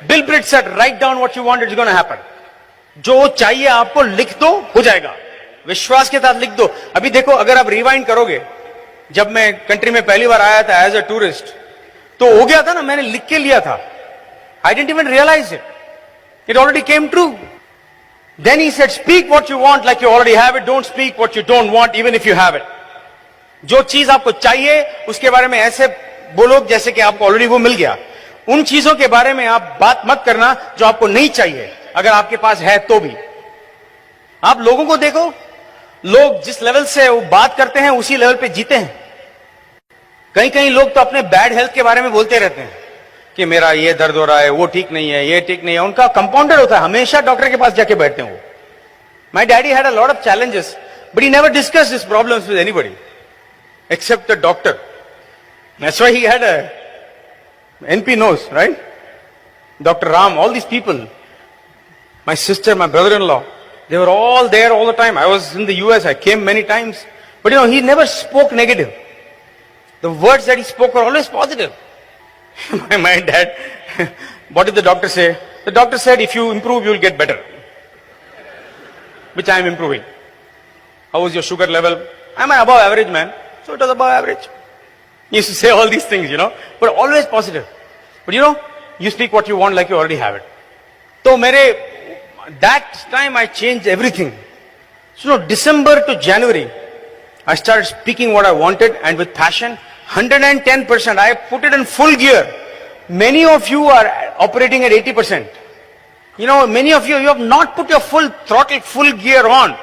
Bill Britt said, write down what you want, it's gonna happen. जो चाहिए आपको लिख दो, हो जाएगा. विश्वास के साथ लिख दो. अभी देखो, अगर आप रिवाइंड करोगे, जब मैं कंट्री में पहली बार आया था एज अ टूरिस्ट, तो हो गया था ना, मैंने लिख के लिया था. I didn't even realise it. It already came true. Then he said, speak what you want like you already have it. Don't speak what you don't want even if you have it. जो चीज आपको चाहिए उसके बारे में ऐसे बोलो जैसे कि आपको ऑलरेडी वो मिल गया. उन चीजों के बारे में आप बात मत करना जो आपको नहीं चाहिए, अगर आपके पास है तो भी. आप लोगों को देखो, लोग जिस लेवल से वो बात करते हैं उसी लेवल पे जीते हैं. कई कई लोग तो अपने बैड हेल्थ के बारे में बोलते रहते हैं कि मेरा ये दर्द हो रहा है, वो ठीक नहीं है, ये ठीक नहीं है. उनका कंपाउंडर होता है, हमेशा डॉक्टर के पास जाके बैठते हैं वो. My daddy had a lot of challenges, but he never discussed his problems with anybody except the doctor. That's why he had a NP knows, right? Dr. Ram, all these people, my sister, my brother-in-law, they were all there all the time. I was in the US, I came many times, but you know, he never spoke negative. The words that he spoke were always positive. my dad, what did the doctor say? The doctor said, if you improve, you'll get better. Which I am improving. How was your sugar level? I'm an above average man. So it was above average. He used to say all these things, you know, but always positive. But you know, you speak what you want like you already have it. So that time I changed everything. So no, December to January, I started speaking what I wanted and with passion, 110%. I put it in full gear. Many of you are operating at 80%. You know, many of you have not put your full throttle, full gear on.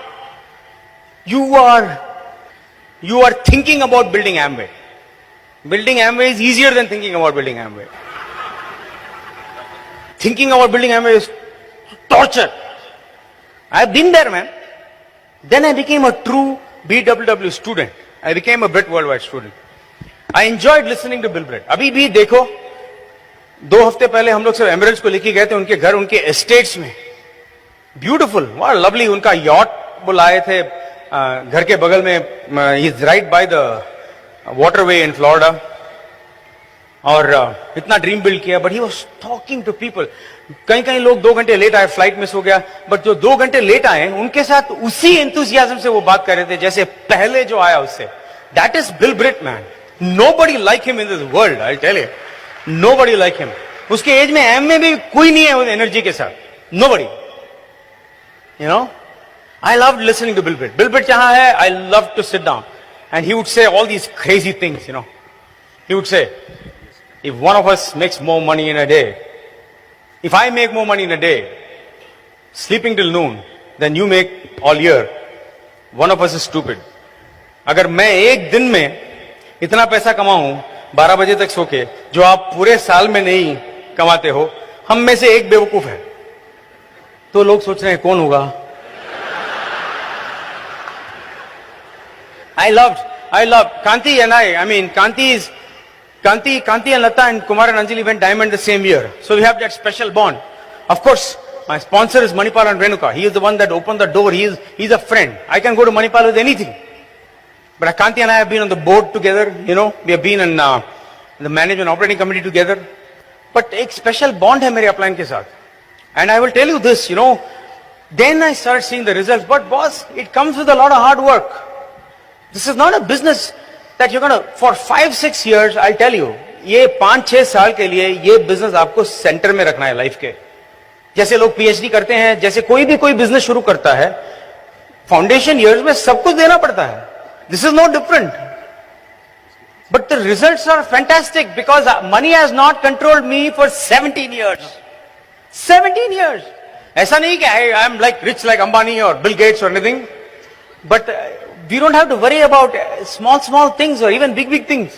You are thinking about building Amway. Building Amway is easier than thinking about building Amway. Thinking about building Amway is torture. I've been there, man. Then I became a true BWW student. I became a Brit Worldwide student. I enjoyed listening to Bill Britt. अभी भी देखो, 2 हफ्ते पहले हम लोग सब emeralds को लेके गए थे उनके घर, उनके एस्टेट्स में. ब्यूटिफुल, वाह लवली. उनका यॉट बुलाए थे घर के बगल में. He is right by the waterway in Florida. और इतना ड्रीम बिल्ड किया. But he was talking to people. कई लोग 2 घंटे लेट आए, फ्लाइट मिस हो गया. बट जो 2 घंटे लेट आए उनके साथ उसी एंथुसियाज्म से वो बात कर रहे थे जैसे पहले जो आया उससे. That is Bill Britt, man. Nobody like him in this world, I tell you. Nobody like him. उसके एज में एम में भी कोई नहीं है एनर्जी के साथ. Nobody. You know, I loved listening to Bill Britt. Bill Britt jahan hai, I loved to sit down. And he would say all these crazy things, you know. He would say, if one of us makes more money in a day, if I make more money in a day, sleeping till noon, than you make all year, one of us is stupid. अगर मैं एक दिन में इतना पैसा कमाऊं 12 बजे तक सो के, जो आप पूरे साल में नहीं कमाते हो, हम में से एक बेवकूफ है. तो लोग सोच रहे हैं कौन होगा. I loved Kanti and I mean, Kanti and Lata and Kumar and Anjali went diamond the same year. So we have that special bond. Of course, my sponsor is Manipal and Renuka. He is the one that opened the door. He's a friend. I can go to Manipal with anything. But Kanti and I have been on the board together, you know. We have been in the management operating committee together. But एक special bond है मेरे upline के साथ. And I will tell you this, you know, then I started seeing the results. But boss, it comes with a lot of hard work. This is not a business that you're going to, for 5-6 years, I'll tell you, ये 5-6 साल के लिए ये business आपको centre में रखना है life के. जैसे लोग पीएचडी करते हैं, जैसे कोई बिजनेस शुरू करता है, फाउंडेशन ईयर्स में सब कुछ देना पड़ता है. This is not different. But the results are fantastic because money has not controlled me for 17 years. 17 years. ऐसा नहीं कि I am like rich like Ambani और बिल गेट्स और anything. But we don't have to worry about small things or even big things.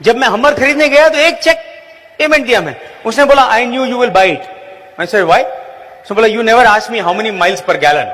जब मैं हमर खरीदने गया तो एक चेक पेमेंट दिया मैं. उसने बोला I knew you will buy it. I said why? उसने बोला you never asked me how many miles per gallon.